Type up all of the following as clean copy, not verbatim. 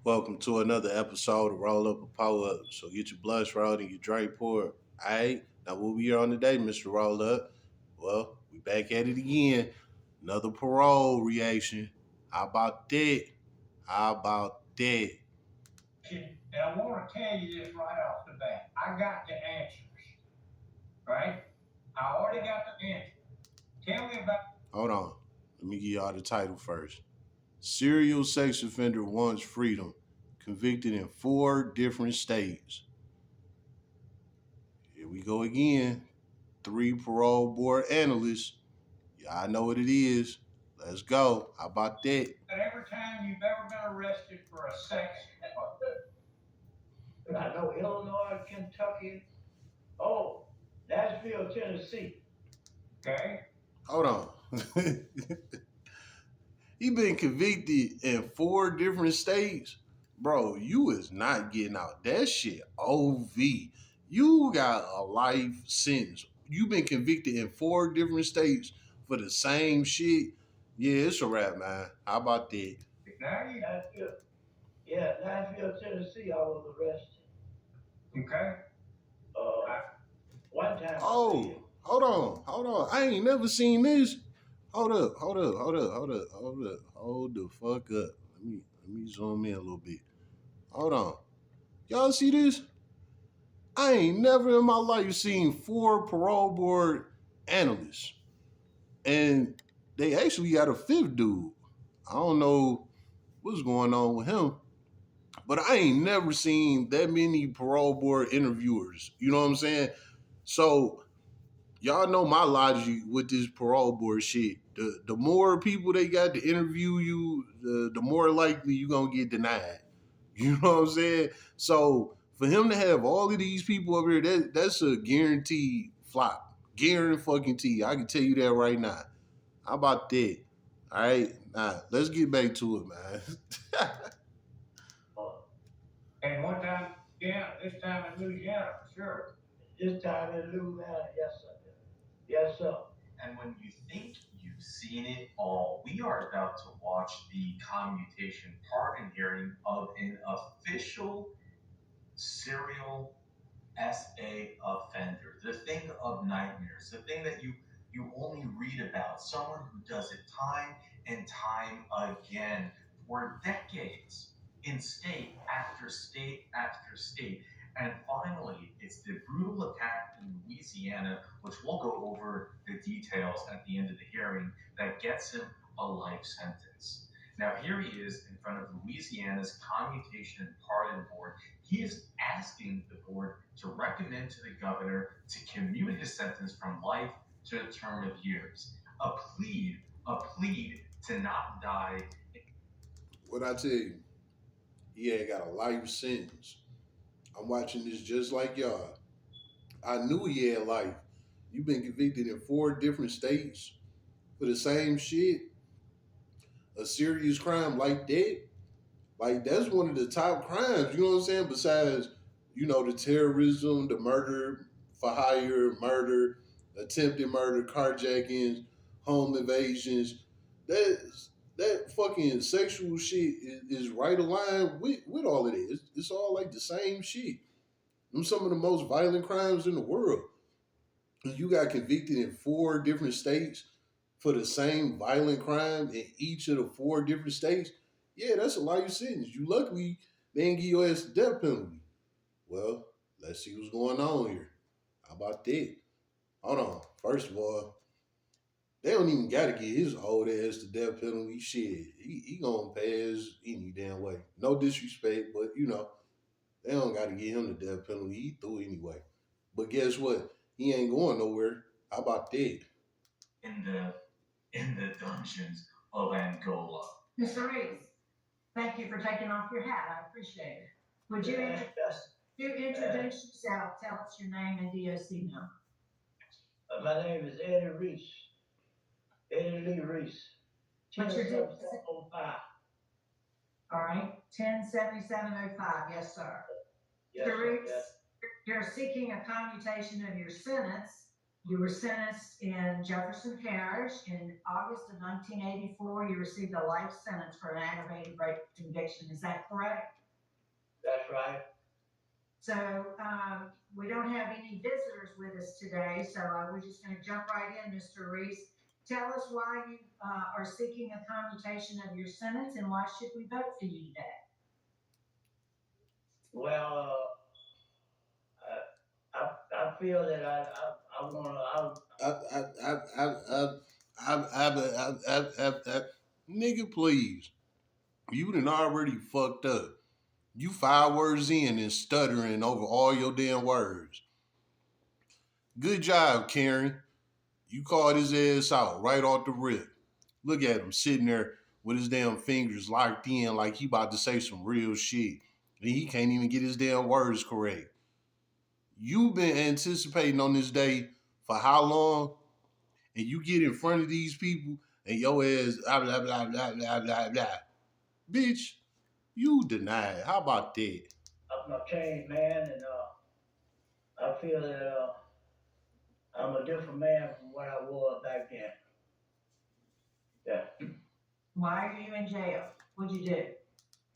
Welcome to another episode of Roll Up a Power Up. So get your blood rolled and your drink poured. Alright, now what we are on today, Mr. Roll Up? Well, we back at it again. Another parole reaction. How about that? How about that? And I want to tell you this right off the bat. I got the answers, right? I already got the answer. Tell me about. Hold on. Let me give y'all the title first. Serial sex offender wants freedom. Convicted in 4 different states. Here we go again. 3 parole board analysts. Y'all know what it is. Let's go. How about that? Every time you've ever been arrested for a sex. I know Illinois, Kentucky. Oh, Nashville, Tennessee. Okay. Hold on. He been convicted in 4 different states. Bro, you is not getting out. That shit OV. You got a life sentence. You been convicted in 4 different states for the same shit. Yeah, it's a wrap, man. How about that? Now you. Nashville. Yeah, Nashville, Tennessee. I was arrested. Okay. Uh, One time. Oh, hold on. I ain't never seen this. Hold the fuck up. Let me zoom in a little bit. Hold on. Y'all see this? I ain't never in my life seen 4 parole board analysts. And they actually got a fifth dude. I don't know what's going on with him. But I ain't never seen that many parole board interviewers. You know what I'm saying? So y'all know my logic with this parole board shit. The more people they got to interview you, the more likely you gonna get denied. You know what I'm saying? So for him to have all of these people over here, that's a guaranteed flop. Guaranteed fucking T. I can tell you that right now. How about that? All right, now let's get back to it, man. And one time, yeah, this time in Louisiana, for sure. This time in Louisiana, yes, sir. Yes, sir. And when you think you've seen it all, we are about to watch the commutation pardon hearing of an official serial SA offender. The thing of nightmares, the thing that you only read about, someone who does it time and time again for decades in state after state after state. And finally, it's the brutal attack in Louisiana, which we'll go over the details at the end of the hearing, that gets him a life sentence. Now, here he is in front of Louisiana's Commutation and Pardon Board. He is asking the board to recommend to the governor to commute his sentence from life to a term of years. A plea to not die. What I tell you, he had got a life sentence. I'm watching this just like y'all. I knew he had life. You've been convicted in 4 different states for the same shit. A serious crime like that. Like that's one of the top crimes, you know what I'm saying? Besides, the terrorism, the murder for hire, murder, attempted murder, carjackings, home invasions. That that fucking sexual shit is right aligned with all of it. It's all like the same shit. Them some of the most violent crimes in the world. You got convicted in 4 different states for the same violent crime in each of the 4 different states. Yeah, that's a life sentence. You luckily they didn't give your ass the death penalty. Well, let's see what's going on here. How about that? Hold on. First of all, they don't even gotta get his old ass the death penalty. Shit, he gonna pass any damn way. No disrespect, but they don't gotta get him the death penalty. He threw anyway. But guess what? He ain't going nowhere. How about that? In the dungeons of Angola. Mr. Reeves, thank you for taking off your hat. I appreciate it. Would you introduce yourself? Tell us your name and DOC number. My name is Eddie Reese. Eddie Lee Reese. What's your DOC? 107705. All right, 107705. Yes, sir. Yes, Mr. sir, Reeves, yes. you're seeking a commutation of your sentence You were sentenced in Jefferson Parish in August of 1984. You received a life sentence for an aggravated rape conviction. Is that correct? That's right. So we don't have any visitors with us today, so we're just going to jump right in, Mr. Reese. Tell us why you are seeking a commutation of your sentence, and why should we vote for you today? Well, I feel that I want Nigga, please. You done already fucked up. You 5 words in and stuttering over all your damn words. Good job, Karen. You called his ass out right off the rip. Look at him sitting there with his damn fingers locked in like he about to say some real shit. And he can't even get his damn words correct. You've been anticipating on this day for how long? And you get in front of these people and your ass blah blah blah blah blah blah blah. Bitch, you denied. How about that? I'm a changed man, and I feel that I'm a different man from what I was back then. Yeah. Why are you in jail? What'd you do?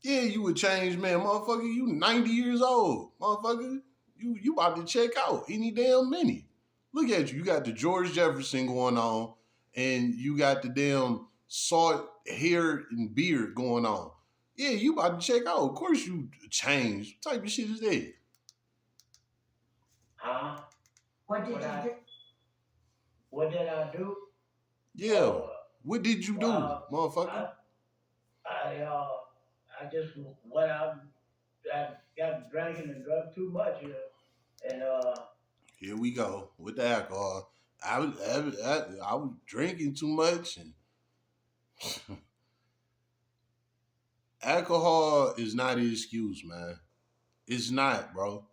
Yeah, you a changed man, motherfucker. You 90 years old, motherfucker. You about to check out any damn minute. Look at you. You got the George Jefferson going on, and you got the damn salt hair and beard going on. Yeah, you about to check out. Of course you changed. What type of shit is that? Huh? What did What you I- do? What did I do? Yeah. Oh, What did you do, well, motherfucker? I just went out. I got drinking and drunk too much, and Here we go with the alcohol. I was drinking too much, and alcohol is not an excuse, man. It's not, bro.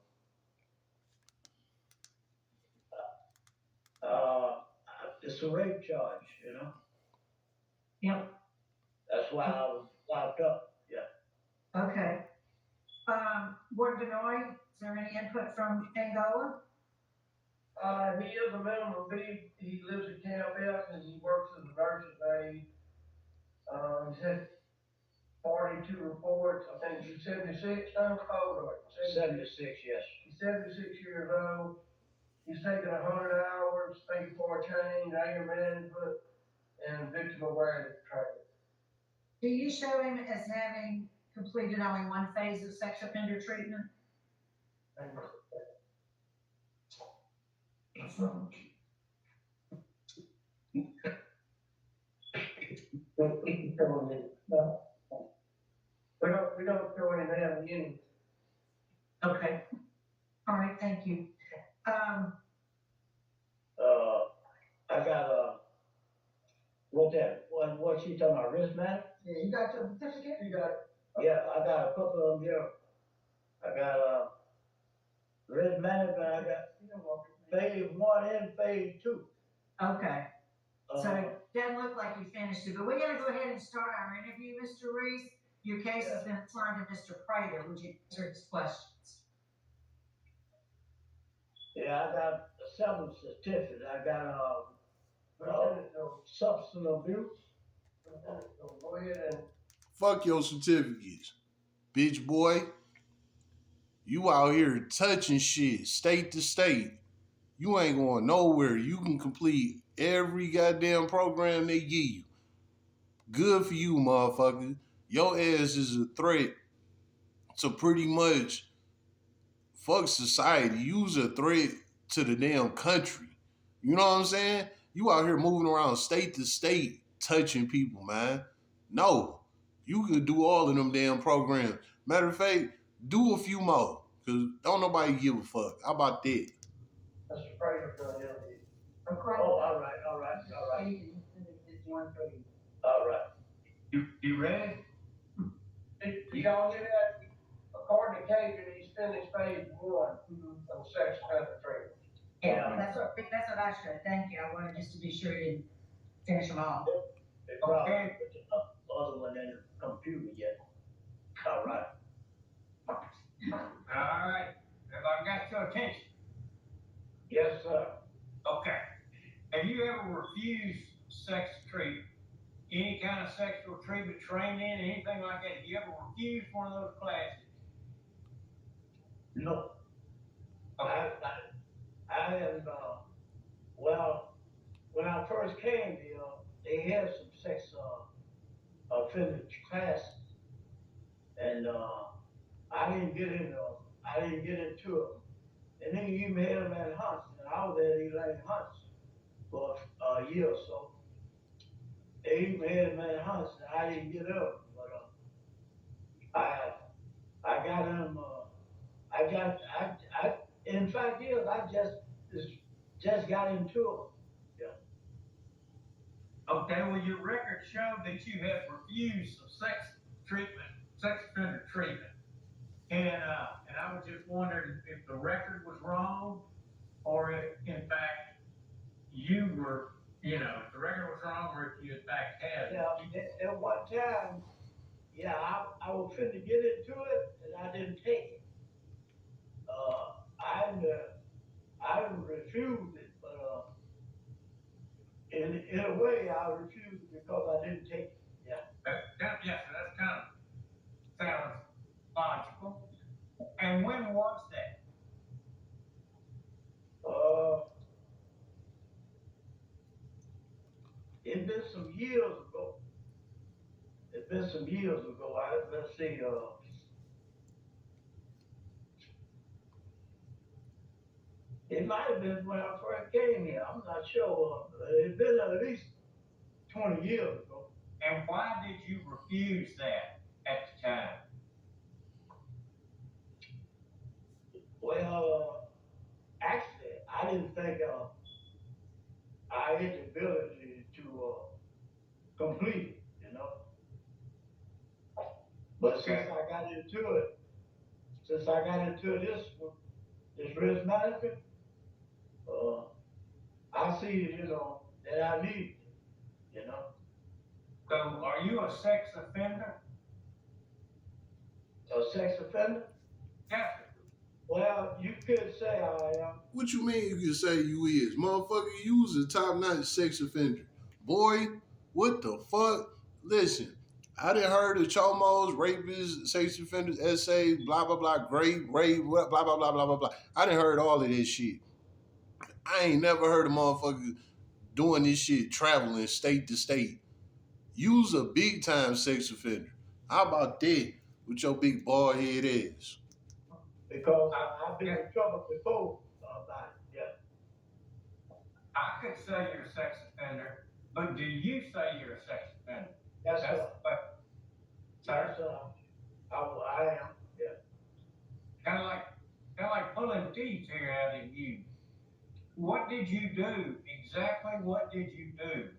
it's a rape charge, Yep. That's why I was locked up. Yeah. Okay. Ward Benoit, is there any input from Angola? He is a member of B. He lives in Camp F and he works as a nurse's aide. He's had 42 reports. I think he's 76 now, or 76, yes. He's 76 years old. He's taken 100 hours, thank for a change, anger management, and victim awareness training. Do you show him as having completed only one phase of sex offender treatment? We don't show any man any. Okay. All right, thank you. I got what she talking about, wristband? Yeah, you got your certificate? You got it. Yeah, I got a couple of them here. I got risk management. I got phase 1 and phase 2. Okay. So it doesn't look like you finished it, but we're gonna go ahead and start our interview, Mr. Reese. Your case has been assigned to Mr. Prater. Would you answer his questions? Yeah, I got several certificates. I got substance abuse. Go ahead and. Fuck your certificates, bitch boy. You out here touching shit state to state. You ain't going nowhere. You can complete every goddamn program they give you. Good for you, motherfucker. Your ass is a threat to pretty much fuck society. You's a threat to the damn country. You know what I'm saying? You out here moving around state to state touching people, man. No. You could do all of them damn programs. Matter of fact, do a few more. Cause don't nobody give a fuck. How about that? That's the prayer for the interview. Okay. Oh, all right. All right. You ready? Did y'all get that? According to Cajun, he's finished phase 1 of sex offender treatment. Yeah, that's what I should. Thank you. I wanted just to be sure you didn't finish them all. They probably put the other one in the computer yet. All right. All right, everybody got your attention? Yes, sir. Okay. sex treatment? Any kind of sexual treatment training, anything like that? Have you ever refused one of those classes? No, Okay. I have, well, when I first came here, they had some sex, offender classes. And, I didn't get into it. And then you even had them at Hunts, and I was at Elaine Hunts for a year or so. They even had them at Hunts, and I didn't get up, but, I got them, in fact, yes, I just got into it. Okay, well, your record showed that you had refused some sex treatment, sex offender treatment. And I was just wondering if the record was wrong, or if, in fact, you were, if the record was wrong, or if you, in fact, had. Yeah, at one time, yeah, I was finna get into it, and I didn't take it. I refused it, but, in a way, I refused it because I didn't take it. Yes, that's kind of sounds logical. And when was that? It's been some years ago. Let's see, it might have been when I first came here. I'm not sure. It's been at least 20 years ago. And why did you refuse that at the time? Well, actually, I didn't think I had the ability to complete it. But since I got into this risk management, I see, that I need it. So, are you a sex offender? A sex offender? Yes. Well, you could say I am. What you mean you can say you is? Motherfucker, you was a top-notch sex offender. Boy, what the fuck? Listen, I done heard of chomos, rapists, sex offenders, essays, blah, blah, blah, rape, blah, blah, blah, blah, blah, blah. I done heard all of this shit. I ain't never heard of motherfuckers doing this shit, traveling state to state. You's a big-time sex offender. How about that with your big bald head ass? Because I've been in trouble before about it. Yeah. I could say you're a sex offender, but do you say you're a sex offender? Yes, That's sir. the question. Yes, I am. Yeah. Kind of like pulling teeth here out of you. What did you do? Exactly what did you do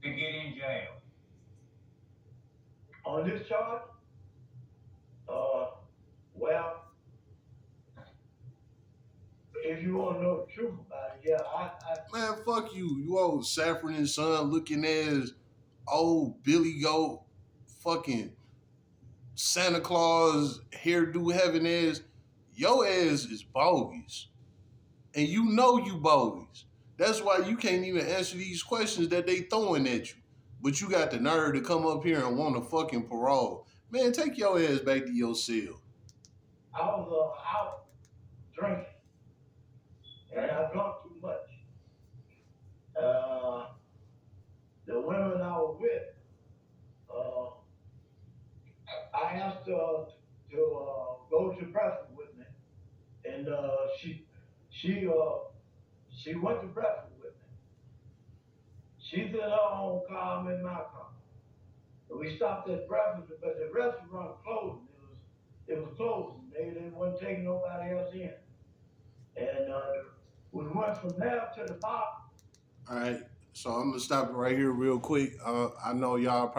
to get in jail? On this charge, well, if you want to know the truth about it, yeah, Man, fuck you. You old Saffron and Son looking ass, old Billy Goat, fucking Santa Claus hairdo heaven ass. Your ass is bogus. And you know you bogus. That's why you can't even answer these questions that they throwing at you. But you got the nerve to come up here and want a fucking parole. Man, take your ass back to your cell. I was out drinking, and I drank too much. The women I was with, I asked her to go to breakfast with me, and she went to breakfast with me. She's in her own car, I'm in my car. And we stopped at breakfast, but the restaurant closed. It was closing. They weren't taking nobody else in. And we went from there to the bar. All right. So I'm going to stop it right here real quick. I know y'all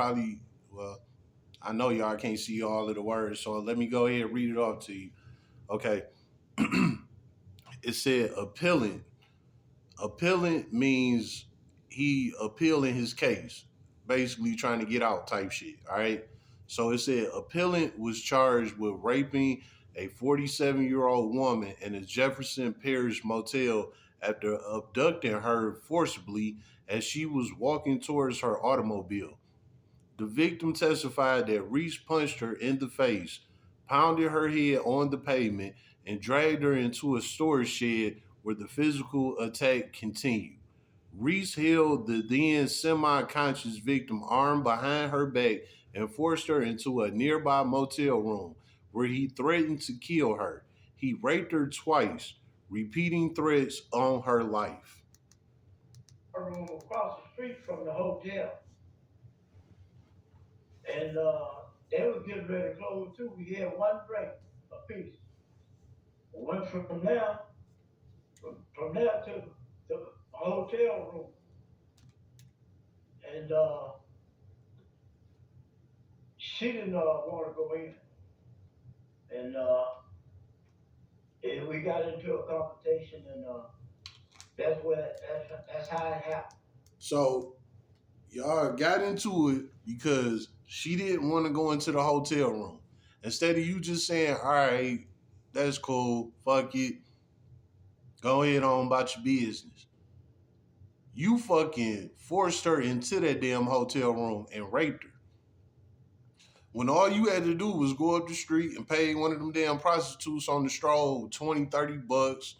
I know y'all can't see all of the words. So let me go ahead and read it off to you. Okay. It said appellant. Appellant means he appealing his case, basically trying to get out type shit. All right. So it said appellant was charged with raping a 47-year-old woman in a Jefferson Parish motel after abducting her forcibly as she was walking towards her automobile. The victim testified that Reese punched her in the face, pounded her head on the pavement, and dragged her into a storage shed where the physical attack continued. Reese held the then semi conscious victim arm behind her back and forced her into a nearby motel room where he threatened to kill her. He raped her twice, repeating threats on her life. Room across the street from the hotel. And they was getting ready to close too. We had one break apiece. Went from there, from there to the hotel room. And she didn't want to go in. And we got into a confrontation, and that's how it happened. So y'all got into it because she didn't want to go into the hotel room. Instead of you just saying, all right, that's cool, fuck it, go ahead on about your business. You fucking forced her into that damn hotel room and raped her. When all you had to do was go up the street and pay one of them damn prostitutes on the stroll $20-$30,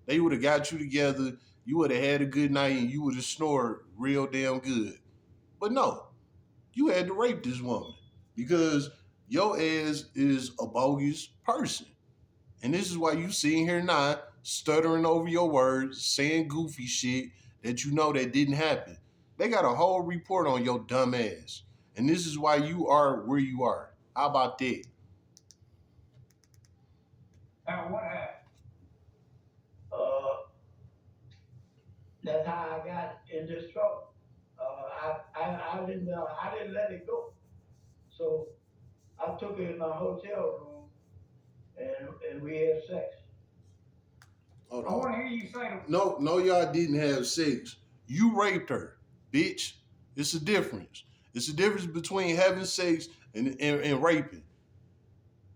they would have got you together, you would have had a good night, and you would have snored real damn good. But no, you had to rape this woman because your ass is a bogus person. And this is why you sitting here now stuttering over your words, saying goofy shit that you know that didn't happen. They got a whole report on your dumb ass. And this is why you are where you are. How about that? Now, what happened? That's how I got in this trouble. I didn't let it go. So I took her in my hotel room and we had sex. Hold I want on. to hear you say No, y'all didn't have sex. You raped her, bitch. It's a difference. It's a difference between having sex and raping.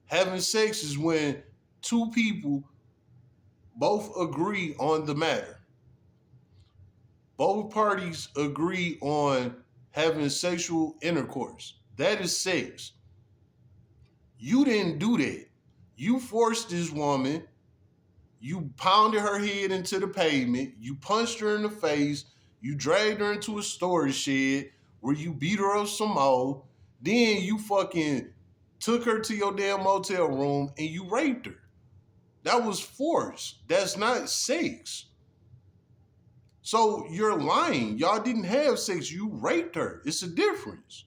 Having sex is when two people both agree on the matter. Both parties agree on having sexual intercourse. That is sex. You didn't do that. You forced this woman. You pounded her head into the pavement. You punched her in the face. You dragged her into a storage shed where you beat her up some more. Then you fucking took her to your damn motel room and you raped her. That was force. That's not sex. So you're lying. Y'all didn't have sex. You raped her. It's a difference.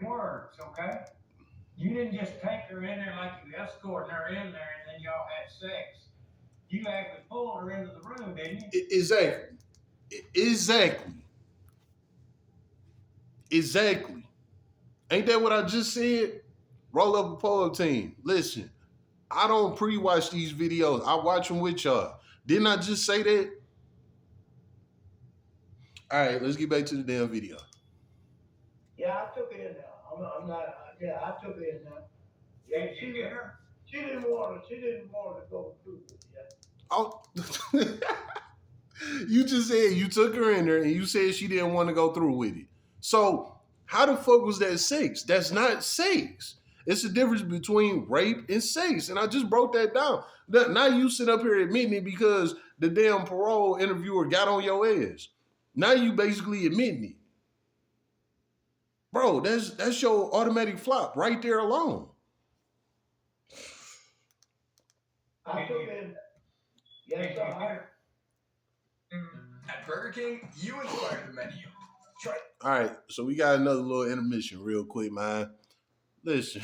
words, okay? You didn't just take her in there like you escorting her in there and then y'all had sex. You actually pulled her into the room, didn't you? Exactly. Ain't that what I just said? Roll up a polo team. Listen, I don't pre-watch these videos. I watch them with y'all. Didn't I just say that? All right, let's get back to the damn video. Yeah, I took it in there. I'm not. Yeah, I took it in there. Yeah, Did you get her? She didn't want to go through with it. Yeah. Oh, you just said you took her in there and you said she didn't want to go through with it. So how the fuck was that sex? That's not sex. It's the difference between rape and sex. And I just broke that down. Now you sit up here admitting it because the damn parole interviewer got on your ass. Now you basically admitting it. Bro, that's your automatic flop right there alone. I took it in there. Yes, sir. At Burger King, you inquire the menu. Try. All right, so we got another little intermission real quick, man. Listen,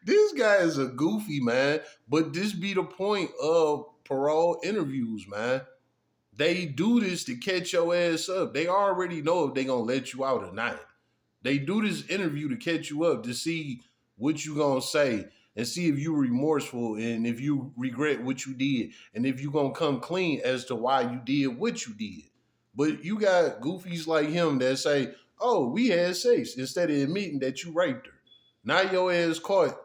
this guy is a goofy, man, but this be the point of parole interviews, man. They do this to catch your ass up. They already know if they gonna let you out or not. They do this interview to catch you up to see what you gonna say and see if you remorseful and if you regret what you did and if you gonna come clean as to why you did what you did. But you got goofies like him that say, oh, we had sex, instead of admitting that you raped her. Now your ass caught,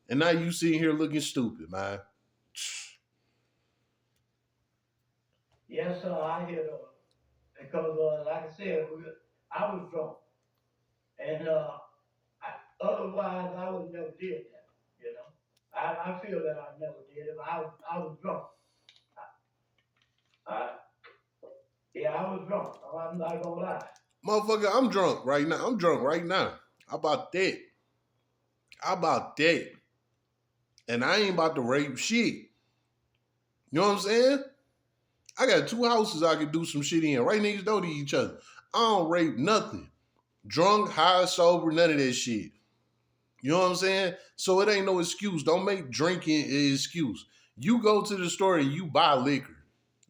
and now you sitting here looking stupid, man. Yes, sir, I hear because, like I said, I was drunk. And, otherwise, I would never did that, you know? I feel that I never did it, but I was drunk. I, yeah, I was drunk. I'm not gonna lie. Motherfucker, I'm drunk right now. I'm drunk right now. How about that? How about that? And I ain't about to rape shit. You know what I'm saying? I got 2 houses I could do some shit in right next door to each other. I don't rape nothing. Drunk, high, sober, none of that shit. You know what I'm saying? So it ain't no excuse. Don't make drinking an excuse. You go to the store and you buy liquor.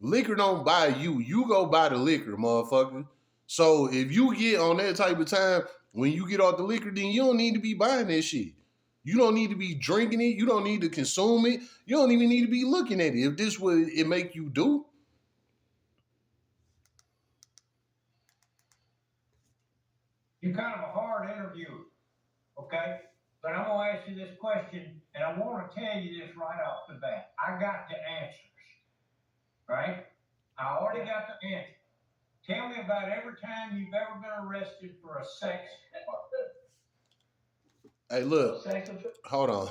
Liquor don't buy you. You go buy the liquor, motherfucker. So if you get on that type of time, when you get off the liquor, then you don't need to be buying that shit. You don't need to be drinking it. You don't need to consume it. You don't even need to be looking at it. If this would it make you do, You're kind of a hard interviewer, okay? But I'm gonna ask you this question, and I want to tell you this right off the bat. I got the answers, right? I already got the answer. Tell me about every time you've ever been arrested for a sex. hey, look, Sex offense. hold on,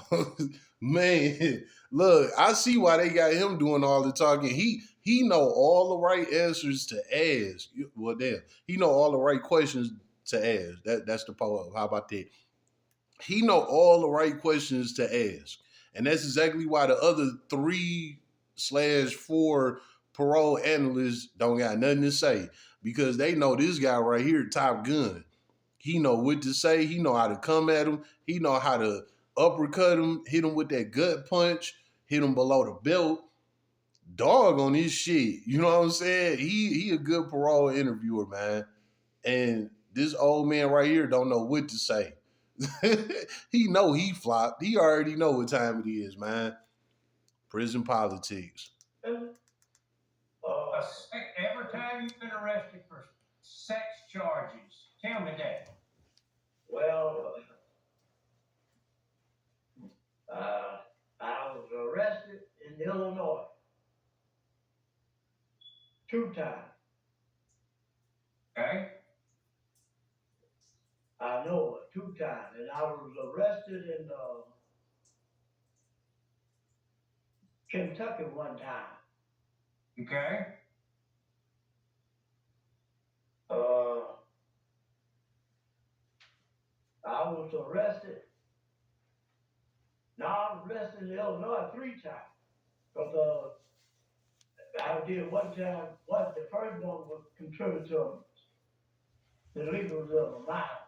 man. Look, I see why they got him doing all the talking. He know all the right answers to ask. Well, damn, he know all the right questions to ask. That's the poem. How about that? He know all the right questions to ask, and that's exactly why the other 3/4 parole analysts don't got nothing to say, because they know this guy right here, Top Gun. He know what to say. He know how to come at him. He know how to uppercut him, hit him with that gut punch, hit him below the belt. Dog on his shit. You know what I'm saying? He a good parole interviewer, man. And this old man right here don't know what to say. He know he flopped. He already know what time it is, man. Prison politics. Every time you've been arrested for sex charges, tell me that. Well, I was arrested in Illinois 2 times. Okay? I know it, 2 times, and I was arrested in Kentucky 1 time. Okay? I was arrested. Now I was arrested in Illinois 3 times. Because I did 1 time. The first one was contributory to legalism of a minor.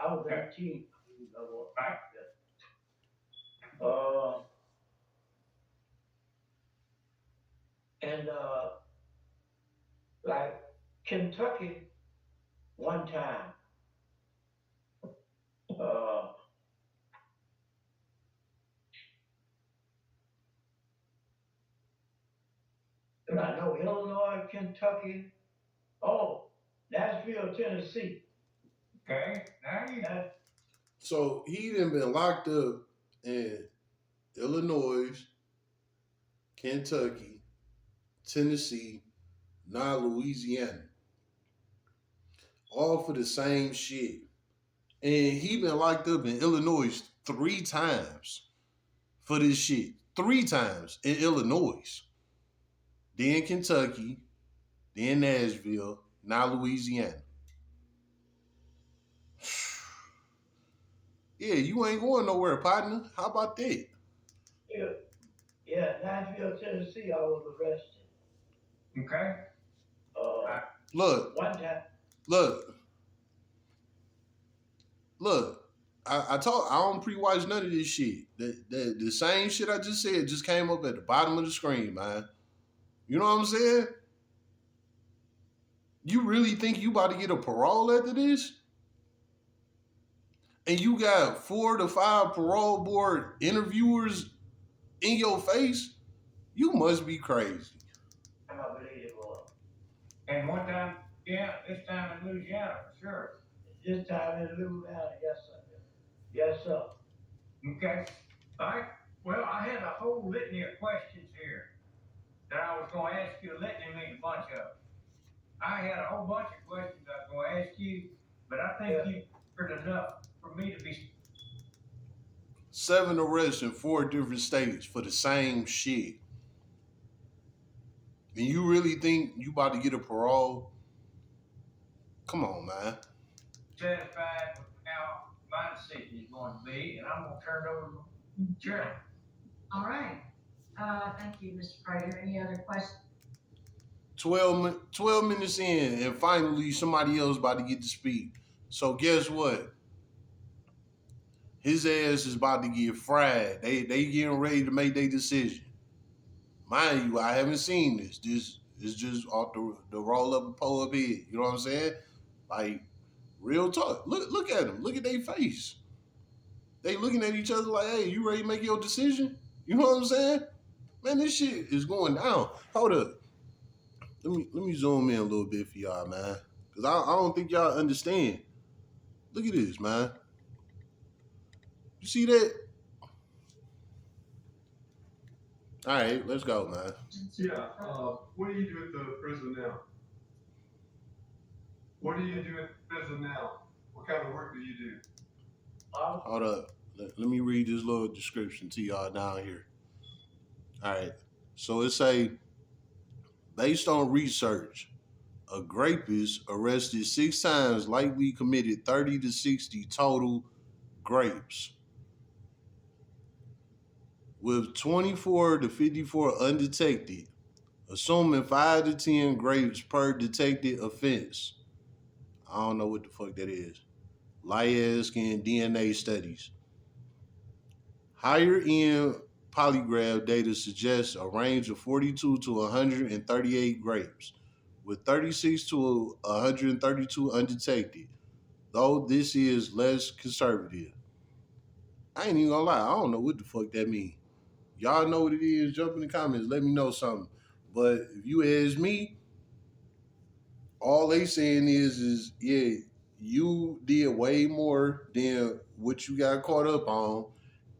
I was 18. Right. And like Kentucky 1 time. And I know Illinois, Kentucky, Nashville, Tennessee. Okay? Now you know. So he done been locked up in Illinois, Kentucky, Tennessee, now Louisiana. All for the same shit. And he been locked up in Illinois 3 times for this shit. 3 times in Illinois. Then Kentucky, then Nashville, now Louisiana. Yeah, you ain't going nowhere, partner. How about that? Yeah, Nashville, Tennessee, I was arrested. Okay? Look. 1 time. Look. I don't pre-watch none of this shit. The same shit I just said just came up at the bottom of the screen, man. You know what I'm saying? You really think you about to get a parole after this? And you got 4 to 5 parole board interviewers in your face? You must be crazy. I believe it was. And one time, this time in Louisiana, for sure. This time in Louisiana, yes, sir. Yes, sir. Okay. All right. Well, I had a whole litany of questions here. that I was gonna ask you, letting him in a bunch of them. I had a whole bunch of questions I was gonna ask you, but I think you heard enough for me to be. 7 arrests in 4 different states for the same shit. And you really think you about to get a parole? Come on, man. Satisfied with how my decision is going to be, and I'm gonna turn it over to Chairman. All right. Thank you, Mr. Prater. Any other questions? 12 minutes in, and finally somebody else about to get to speak. So guess what? His ass is about to get fried. They getting ready to make their decision. Mind you, I haven't seen this. This is just off the roll up and pull up head. You know what I'm saying? Like, real talk. Look at them. Look at their face. They looking at each other like, hey, you ready to make your decision? You know what I'm saying? Man, this shit is going down. Hold up. Let me zoom in a little bit for y'all, man. Because I don't think y'all understand. Look at this, man. You see that? All right, let's go, man. Yeah, what do you do at the prison now? What do you do at the prison now? What kind of work do you do? Hold up. Let me read this little description to y'all down here. All right. So it say, based on research, a rapist arrested 6 times likely committed 30 to 60 total rapes, with 24 to 54 undetected, assuming 5 to 10 rapes per detected offense. I don't know what the fuck that is. LIASC and DNA studies. Higher end polygraph data suggests a range of 42 to 138 rapes, with 36 to 132 undetected, though this is less conservative. I ain't even gonna lie, I don't know what the fuck that means. Y'all know what it is, jump in the comments, let me know something. But if you ask me, all they saying is yeah, you did way more than what you got caught up on,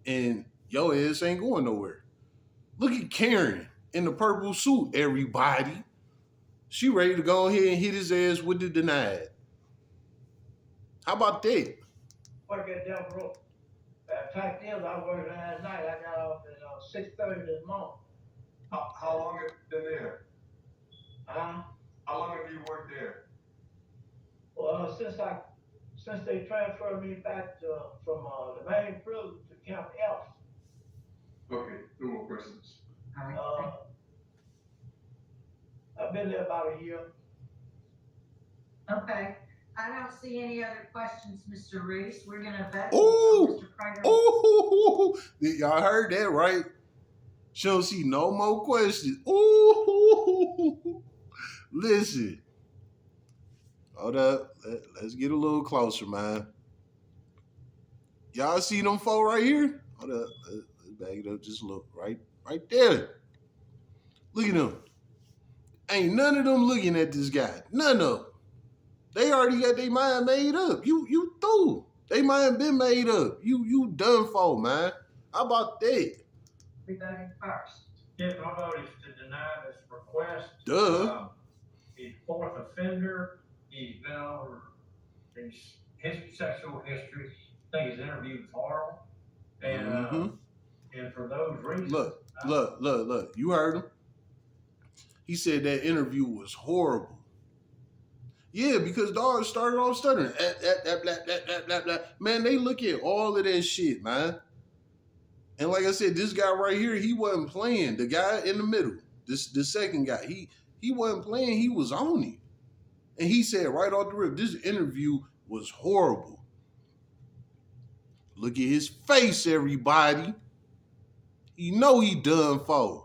and your ass ain't going nowhere. Look at Karen in the purple suit, everybody. She ready to go ahead and hit his ass with the denied. How about that? Work at Del Brook. Fact is, I worked last night. I got off at 6:30 this morning. How long have you been there? Huh? How long have you worked there? Well, since they transferred me back from the main prison to Camp F. Okay, no more questions. All right. I've been there about a year. Okay. I don't see any other questions, Mr. Reese. We're gonna vet Ooh. Mr. Prater. Ooh, y'all heard that, right? She don't see no more questions. Ooh, listen. Hold up. Let's get a little closer, man. Y'all see them four right here? Hold up. Let's back it up just a little. Right there. Look at them. Ain't none of them looking at this guy. None of them. They already got their mind made up. You through. They mind been made up. You done for, man. How about that? We voted first. Yes, my vote is to deny this request. Duh. He's a 4th offender. He's been over his sexual history. I think his interview was horrible. And and for those reasons. Look. You heard him. He said that interview was horrible. Yeah, because dogs started off stuttering. Blah. Man, they look at all of that shit, man. And like I said, this guy right here, he wasn't playing. The guy in the middle, the second guy, he wasn't playing. He was on it. And he said right off the rip, this interview was horrible. Look at his face, everybody. He know he done for.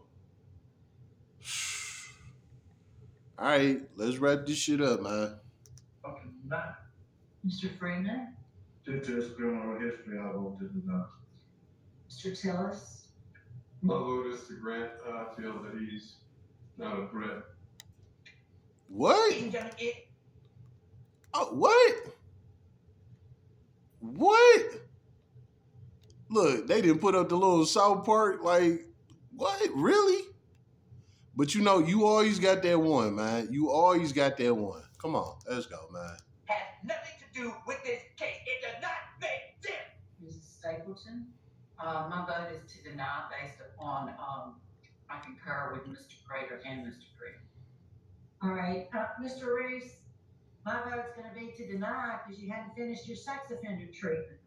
All right, let's wrap this shit up, man. Okay, deny. Mr. Freeman, Just criminal history, I vote to deny. Mr. Tillis, My vote is to grant. I feel that he's not a threat. What? Oh, what? What? Look, they didn't put up the little South Park, like, what? Really? But you know, you always got that one, man. You always got that one. Come on, let's go, man. Has nothing to do with this case. It does not make sense. Mrs. Stapleton? My vote is to deny based upon, I concur with Mr. Prater and Mr. Green. All right, Mr. Reese, my vote's gonna be to deny because you hadn't finished your sex offender treatment.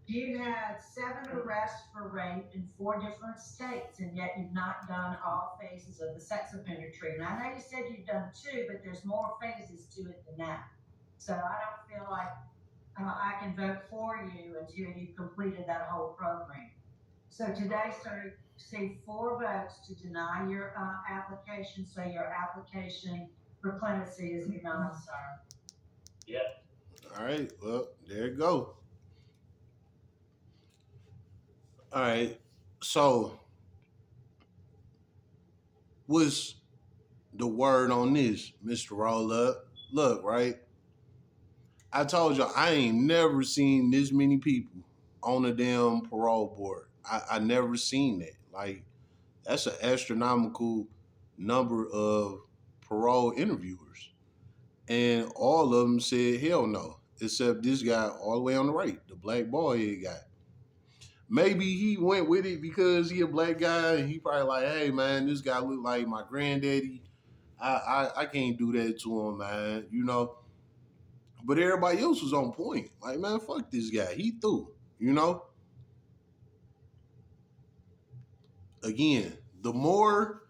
You had 7 arrests for rape in 4 different states, and yet you've not done all phases of the sex offender treatment. I know you said you've done 2, but there's more phases to it than that. So I don't feel like I can vote for you until you've completed that whole program. So today, sir, see 4 votes to deny your application, so your application for clemency is denied, sir. All right, well, there you go. All right, so what's the word on this, Mr. Roll Up? Look, right? I told you I ain't never seen this many people on a damn parole board. I never seen that. Like, that's an astronomical number of parole interviewers. And all of them said hell no, except this guy all the way on the right, the black bald head guy. Maybe he went with it because he a black guy and he probably like, hey man, this guy look like my granddaddy. I can't do that to him, man, you know. But everybody else was on point. Like, man, fuck this guy. He threw, you know. Again, the more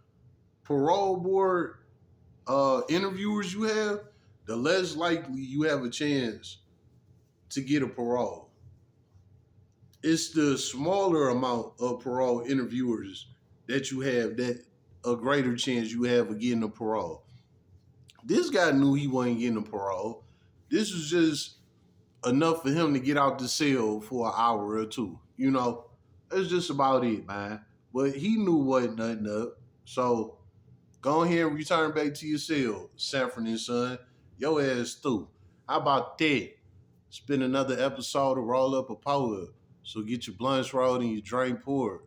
parole board interviewers you have, the less likely you have a chance to get a parole. It's the smaller amount of parole interviewers that you have that a greater chance you have of getting a parole. This guy knew he wasn't getting a parole. This was just enough for him to get out the cell for an hour or 2. You know, that's just about it, man. But he knew wasn't nothing up. So go ahead and return back to your cell, Sanford and Son. Your ass through. How about that? It's been another episode of Roll Up a Pour Up. So get your blunts rolled and your drink poured.